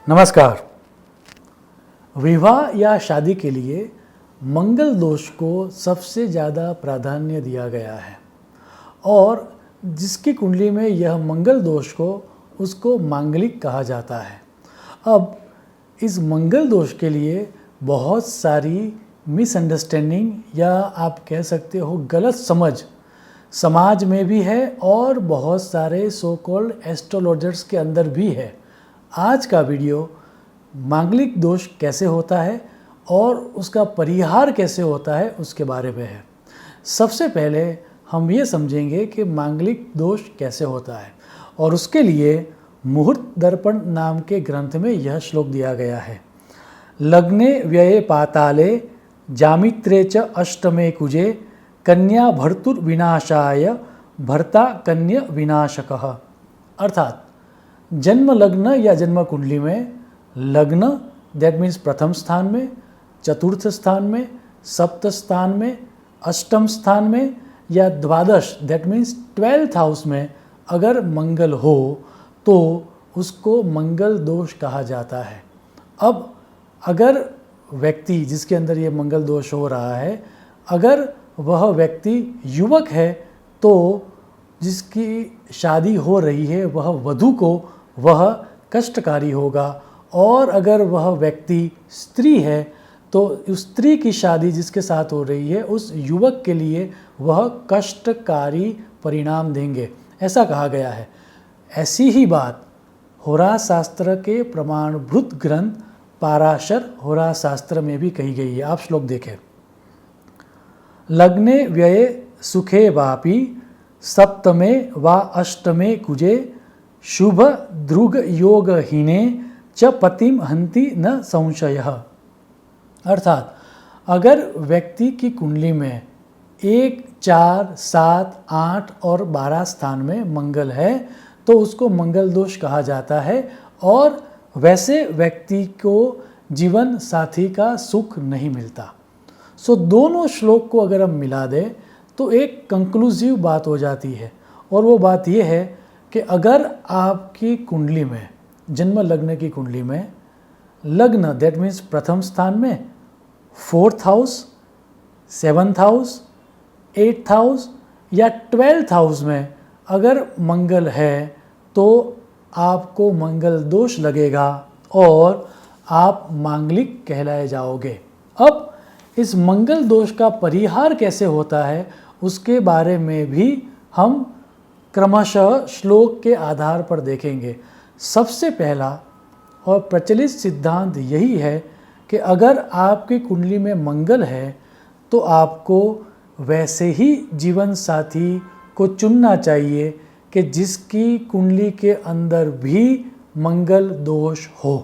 नमस्कार। विवाह या शादी के लिए मंगल दोष को सबसे ज़्यादा प्राधान्य दिया गया है और जिसकी कुंडली में यह मंगल दोष हो उसको मांगलिक कहा जाता है। अब इस मंगल दोष के लिए बहुत सारी मिसअंडरस्टैंडिंग या आप कह सकते हो गलत समझ समाज में भी है और बहुत सारे सो कॉल्ड एस्ट्रोलॉजर्स के अंदर भी है। आज का वीडियो मांगलिक दोष कैसे होता है और उसका परिहार कैसे होता है उसके बारे में है। सबसे पहले हम ये समझेंगे कि मांगलिक दोष कैसे होता है और उसके लिए मुहूर्त दर्पण नाम के ग्रंथ में यह श्लोक दिया गया है। लग्ने व्यये पाताले जामित्रे च अष्टमे कुजे कन्या भर्तुर्विनाशाय भर्ता कन्या विनाशकः। अर्थात जन्म लग्न या जन्म कुंडली में लग्न दैट मीन्स प्रथम स्थान में, चतुर्थ स्थान में, सप्त स्थान में, अष्टम स्थान में या द्वादश दैट मीन्स 12th हाउस में अगर मंगल हो तो उसको मंगल दोष कहा जाता है। अब अगर व्यक्ति जिसके अंदर ये मंगल दोष हो रहा है, अगर वह व्यक्ति युवक है तो जिसकी शादी हो रही है वह वधू को वह कष्टकारी होगा और अगर वह व्यक्ति स्त्री है तो उस स्त्री की शादी जिसके साथ हो रही है उस युवक के लिए वह कष्टकारी परिणाम देंगे, ऐसा कहा गया है। ऐसी ही बात होरा शास्त्र के प्रमाणभूत ग्रंथ पाराशर होरा शास्त्र में भी कही गई है। आप श्लोक देखें। लग्ने व्यये सुखे वापि सप्तमे वा अष्टमे कुजे शुभ ध्रुग योगहीने च पतिम हंति न संशयः। अर्थात अगर व्यक्ति की कुंडली में 1, 4, 7, 8 और 12 स्थान में मंगल है तो उसको मंगल दोष कहा जाता है और वैसे व्यक्ति को जीवन साथी का सुख नहीं मिलता। सो दोनों श्लोक को अगर हम मिला दें तो एक कंक्लूसिव बात हो जाती है और वो बात ये है कि अगर आपकी कुंडली में जन्म लग्न की कुंडली में लग्न दैट मीन्स प्रथम स्थान में 4th house, 7th house, 8th house या 12th हाउस में अगर मंगल है तो आपको मंगल दोष लगेगा और आप मांगलिक कहलाए जाओगे। अब इस मंगल दोष का परिहार कैसे होता है उसके बारे में भी हम क्रमशः श्लोक के आधार पर देखेंगे। सबसे पहला और प्रचलित सिद्धांत यही है कि अगर आपकी कुंडली में मंगल है तो आपको वैसे ही जीवन साथी को चुनना चाहिए कि जिसकी कुंडली के अंदर भी मंगल दोष हो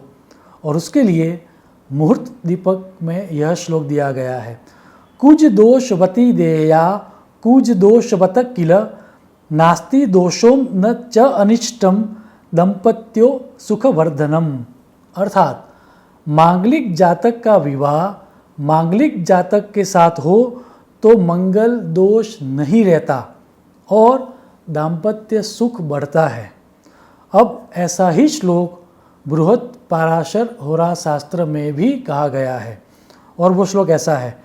और उसके लिए मुहूर्त दीपक में यह श्लोक दिया गया है। कुज दोषवती देया कुज दोषवत किल नास्ति दोषों न च अनिष्टम दंपत्यो सुखवर्धनम। अर्थात मांगलिक जातक का विवाह मांगलिक जातक के साथ हो तो मंगल दोष नहीं रहता और दाम्पत्य सुख बढ़ता है। अब ऐसा ही श्लोक बृहत पाराशर होरा शास्त्र में भी कहा गया है और वो श्लोक ऐसा है।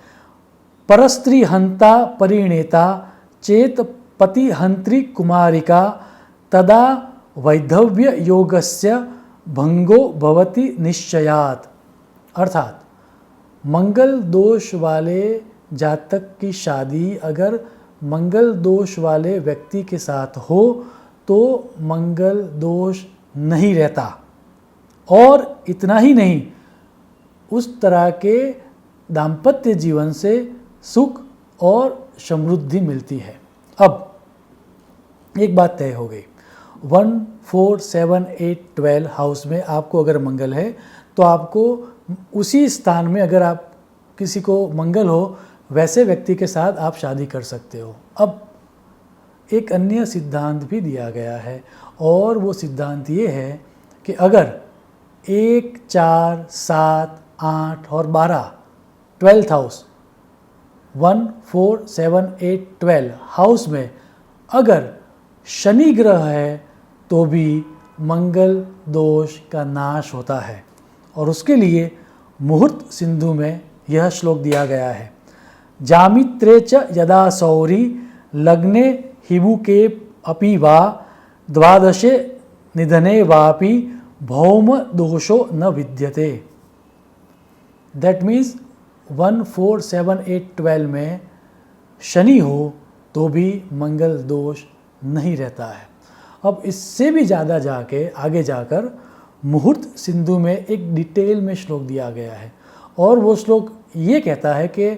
परस्त्री हंता परिणेता चेत पति हंत्री कुमारिका तदा वैधव्य योगस्य भंगो भवति निश्चयात्। अर्थात मंगल दोष वाले जातक की शादी अगर मंगल दोष वाले व्यक्ति के साथ हो तो मंगल दोष नहीं रहता और इतना ही नहीं उस तरह के दाम्पत्य जीवन से सुख और समृद्धि मिलती है। अब एक बात तय हो गई, 1, 4, 7, 8, 12 हाउस में आपको अगर मंगल है तो आपको उसी स्थान में अगर आप किसी को मंगल हो वैसे व्यक्ति के साथ आप शादी कर सकते हो। अब एक अन्य सिद्धांत भी दिया गया है और वो सिद्धांत ये है कि अगर 1, 4, 7, 8 और 12 12th हाउस 1, 4, 7, 8, 12 हाउस में अगर शनि ग्रह है तो भी मंगल दोष का नाश होता है। और उसके लिए मुहूर्त सिंधु में यह श्लोक दिया गया है। जामित्रे च यदा सौरी लग्ने हिबुके अपि वा द्वादशे निधने वापि भौम दोषो न विद्यते। दैट मीन्स 1, 4, 7, 8, 12 में शनि हो तो भी मंगल दोष नहीं रहता है। अब इससे भी ज़्यादा आगे जाकर मुहूर्त सिंधु में एक डिटेल में श्लोक दिया गया है और वो श्लोक ये कहता है कि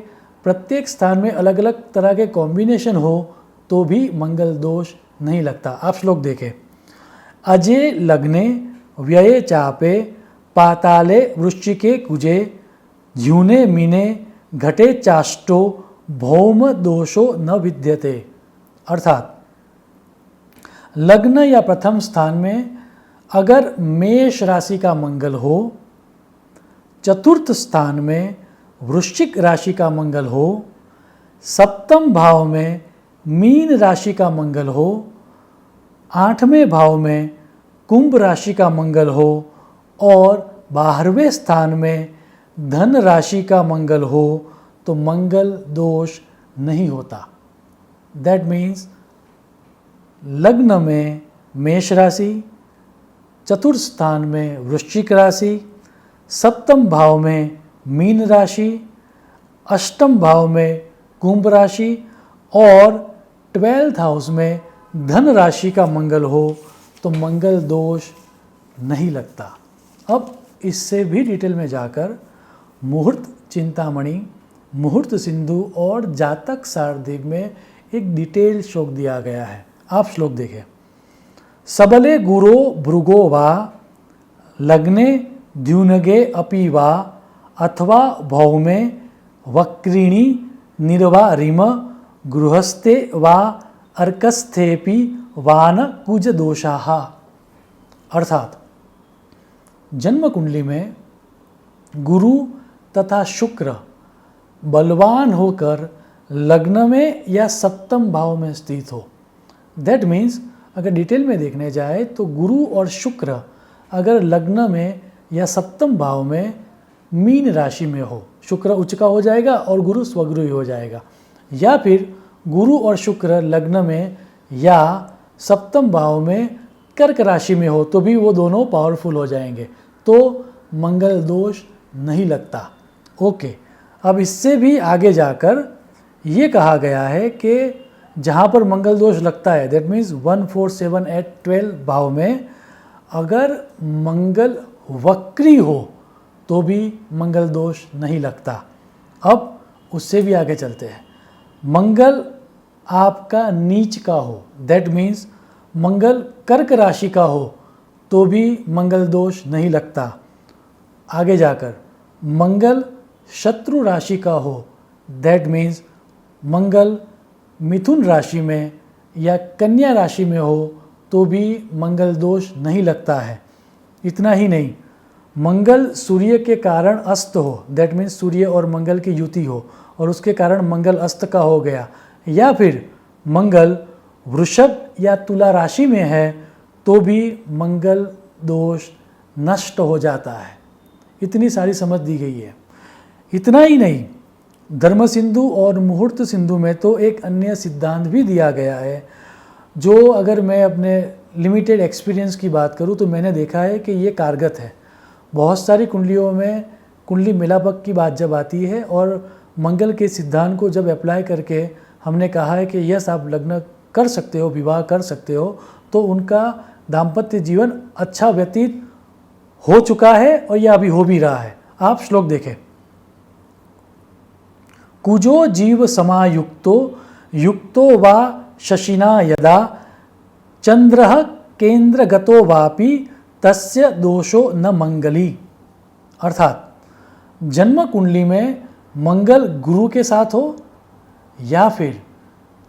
प्रत्येक स्थान में अलग अलग तरह के कॉम्बिनेशन हो तो भी मंगल दोष नहीं लगता। आप श्लोक देखें। अजे लग्ने व्यये चापे पाताले वृश्चिके कुजे ध्युने मीने घटे चाष्टो भौम दोषो न विद्यते। अर्थात लग्न या प्रथम स्थान में अगर मेष राशि का मंगल हो, चतुर्थ स्थान में वृश्चिक राशि का मंगल हो, सप्तम भाव में मीन राशि का मंगल हो, आठवें भाव में कुंभ राशि का मंगल हो और 12वें स्थान में धन राशि का मंगल हो तो मंगल दोष नहीं होता। दैट मीन्स लग्न में मेष राशि, चतुर्थ स्थान में वृश्चिक राशि, सप्तम भाव में मीन राशि, अष्टम भाव में कुंभ राशि और 12th हाउस में धन राशि का मंगल हो तो मंगल दोष नहीं लगता। अब इससे भी डिटेल में जाकर मुहूर्त चिंतामणि, मुहूर्त सिंधु और जातक सारदीप में एक डिटेल श्लोक दिया गया है। आप श्लोक देखें। सबले गुरो भृगो वा लग्ने द्युनगे अपि वा अथवा भौमे वक्रिणी निर्वारिम गृहस्थे वा अर्कस्थेपि वान कुज दोषाः। अर्थात जन्म कुंडली में गुरु तथा शुक्र बलवान होकर लग्न में या सप्तम भाव में स्थित हो। दैट मीन्स अगर डिटेल में देखने जाए तो गुरु और शुक्र अगर लग्न में या सप्तम भाव में मीन राशि में हो, शुक्र उच्च का हो जाएगा और गुरु स्वगृही हो जाएगा, या फिर गुरु और शुक्र लग्न में या सप्तम भाव में कर्क राशि में हो तो भी वो दोनों पावरफुल हो जाएंगे, तो मंगल दोष नहीं लगता। ओके, अब इससे भी आगे जाकर ये कहा गया है कि जहाँ पर मंगल दोष लगता है, दैट मीन्स 1, 4, 7, 8, 12 भाव में अगर मंगल वक्री हो तो भी मंगल दोष नहीं लगता। अब उससे भी आगे चलते हैं। मंगल आपका नीच का हो, दैट मीन्स मंगल कर्क राशि का हो तो भी मंगल दोष नहीं लगता। आगे जाकर मंगल शत्रु राशि का हो, दैट मीन्स मंगल मिथुन राशि में या कन्या राशि में हो तो भी मंगल दोष नहीं लगता है। इतना ही नहीं, मंगल सूर्य के कारण अस्त हो, दैट मीन्स सूर्य और मंगल की युति हो और उसके कारण मंगल अस्त का हो गया, या फिर मंगल वृषभ या तुला राशि में है तो भी मंगल दोष नष्ट हो जाता है। इतनी सारी समझ दी गई है। इतना ही नहीं, धर्म सिंधु और मुहूर्त सिंधु में तो एक अन्य सिद्धांत भी दिया गया है जो अगर मैं अपने लिमिटेड एक्सपीरियंस की बात करूं तो मैंने देखा है कि ये कारगर है। बहुत सारी कुंडलियों में कुंडली मिलापक की बात जब आती है और मंगल के सिद्धांत को जब अप्लाई करके हमने कहा है कि यस आप लग्न कर सकते हो, विवाह कर सकते हो, तो उनका दाम्पत्य जीवन अच्छा व्यतीत हो चुका है और यह अभी हो भी रहा है। आप श्लोक देखें। कुजो जीव समायुक्तो युक्तो वा शशिना यदा चंद्रः केंद्रगतो वापि तस्य दोषो न मंगली। अर्थात जन्म कुंडली में मंगल गुरु के साथ हो या फिर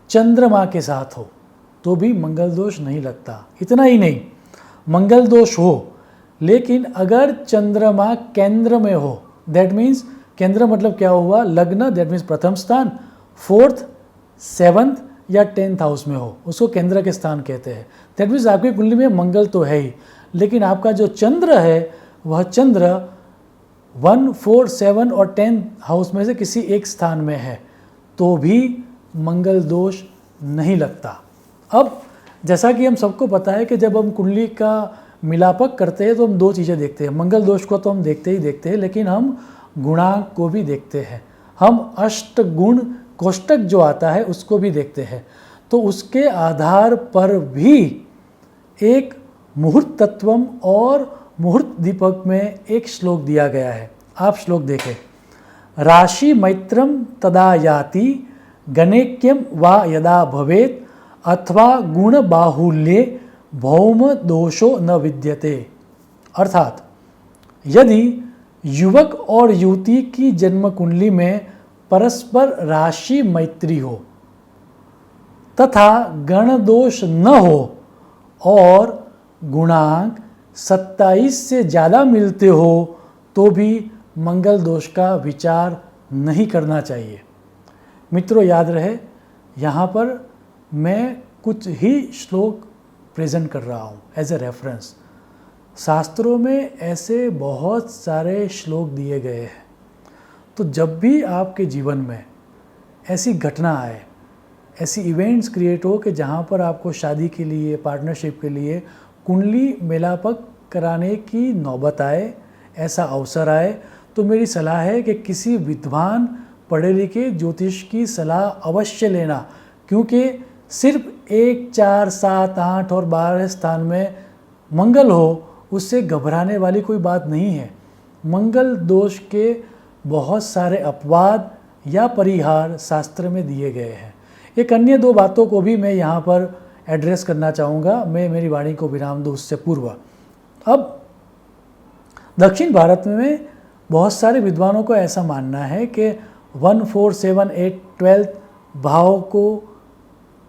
चंद्रमा के साथ हो तो भी मंगल दोष नहीं लगता। इतना ही नहीं, मंगल दोष हो लेकिन अगर चंद्रमा केंद्र में हो, दैट मीन्स केंद्र मतलब क्या हुआ, लग्न, दैट मीन्स प्रथम स्थान, 4th, 7th या 10th हाउस में हो, उसको केंद्र के स्थान कहते हैं। दैट मीन्स आपकी कुंडली में मंगल तो है ही, लेकिन आपका जो चंद्र है वह चंद्र 1, 4, 7 और 10 हाउस में से किसी एक स्थान में है तो भी मंगल दोष नहीं लगता। अब जैसा कि हम सबको पता है कि जब हम कुंडली का मिलापक करते हैं तो हम दो चीज़ें देखते हैं। मंगल दोष को तो हम देखते ही देखते हैं, लेकिन हम गुणांक को भी देखते हैं। हम अष्ट गुण कोष्टक जो आता है उसको भी देखते हैं। तो उसके आधार पर भी एक मुहूर्त तत्वम और मुहूर्त दीपक में एक श्लोक दिया गया है। आप श्लोक देखें। राशि मैत्रम तदा याति गणेक्यम वा यदा भवेत अथवा गुण बाहुल्ये भौम दोषो न विद्यते। अर्थात यदि युवक और युवती की जन्म कुंडली में परस्पर राशि मैत्री हो तथा गण दोष न हो और गुणांक 27 से ज़्यादा मिलते हो तो भी मंगल दोष का विचार नहीं करना चाहिए। मित्रों, याद रहे यहाँ पर मैं कुछ ही श्लोक प्रेजेंट कर रहा हूँ एज ए रेफरेंस। शास्त्रों में ऐसे बहुत सारे श्लोक दिए गए हैं। तो जब भी आपके जीवन में ऐसी घटना आए, ऐसी इवेंट्स क्रिएट हो कि जहाँ पर आपको शादी के लिए, पार्टनरशिप के लिए कुंडली मेलापक कराने की नौबत आए, ऐसा अवसर आए, तो मेरी सलाह है कि किसी विद्वान पढ़े लिखे ज्योतिष की सलाह अवश्य लेना। क्योंकि सिर्फ 1, 4, 7, 8 और 12 स्थान में मंगल हो उससे घबराने वाली कोई बात नहीं है। मंगल दोष के बहुत सारे अपवाद या परिहार शास्त्र में दिए गए हैं। एक अन्य दो बातों को भी मैं यहाँ पर एड्रेस करना चाहूँगा, मैं मेरी वाणी को विराम दूँ उससे पूर्व। अब दक्षिण भारत में बहुत सारे विद्वानों को ऐसा मानना है कि 1, 4, 7, 8, 12 भाव को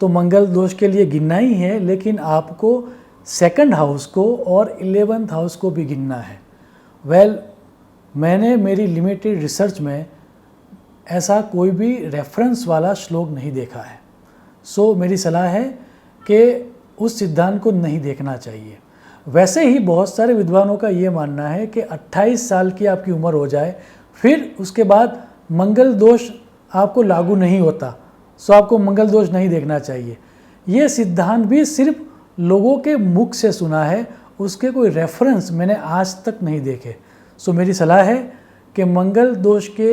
तो मंगल दोष के लिए गिनना ही है, लेकिन आपको सेकंड हाउस को और 11th हाउस को भी गिनना है। मैंने मेरी लिमिटेड रिसर्च में ऐसा कोई भी रेफरेंस वाला श्लोक नहीं देखा है। सो मेरी सलाह है कि उस सिद्धांत को नहीं देखना चाहिए। वैसे ही बहुत सारे विद्वानों का ये मानना है कि 28 साल की आपकी उम्र हो जाए फिर उसके बाद मंगल दोष आपको लागू नहीं होता, सो आपको मंगल दोष नहीं देखना चाहिए। ये सिद्धांत भी सिर्फ लोगों के मुख से सुना है, उसके कोई रेफरेंस मैंने आज तक नहीं देखे। सो मेरी सलाह है कि मंगल दोष के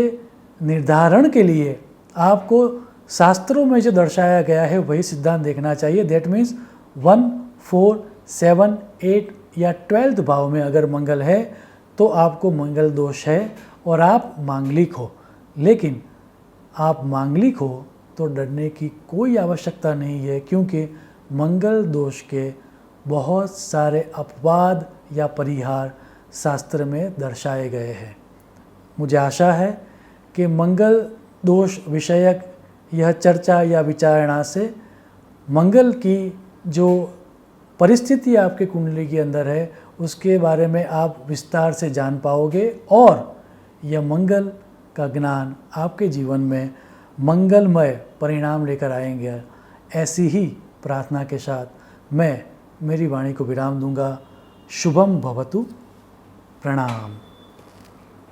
निर्धारण के लिए आपको शास्त्रों में जो दर्शाया गया है वही सिद्धांत देखना चाहिए। दैट मीन्स 1, 4, 7, 8 या 12th भाव में अगर मंगल है तो आपको मंगल दोष है और आप मांगलिक हो। लेकिन आप मांगलिक हो तो डरने की कोई आवश्यकता नहीं है, क्योंकि मंगल दोष के बहुत सारे अपवाद या परिहार शास्त्र में दर्शाए गए हैं। मुझे आशा है कि मंगल दोष विषयक यह चर्चा या विचारणा से मंगल की जो परिस्थिति आपके कुंडली के अंदर है उसके बारे में आप विस्तार से जान पाओगे और यह मंगल का ज्ञान आपके जीवन में मंगलमय परिणाम लेकर आएंगे। ऐसी ही प्रार्थना के साथ मैं मेरी वाणी को विराम दूंगा। शुभम भवतु। प्रणाम।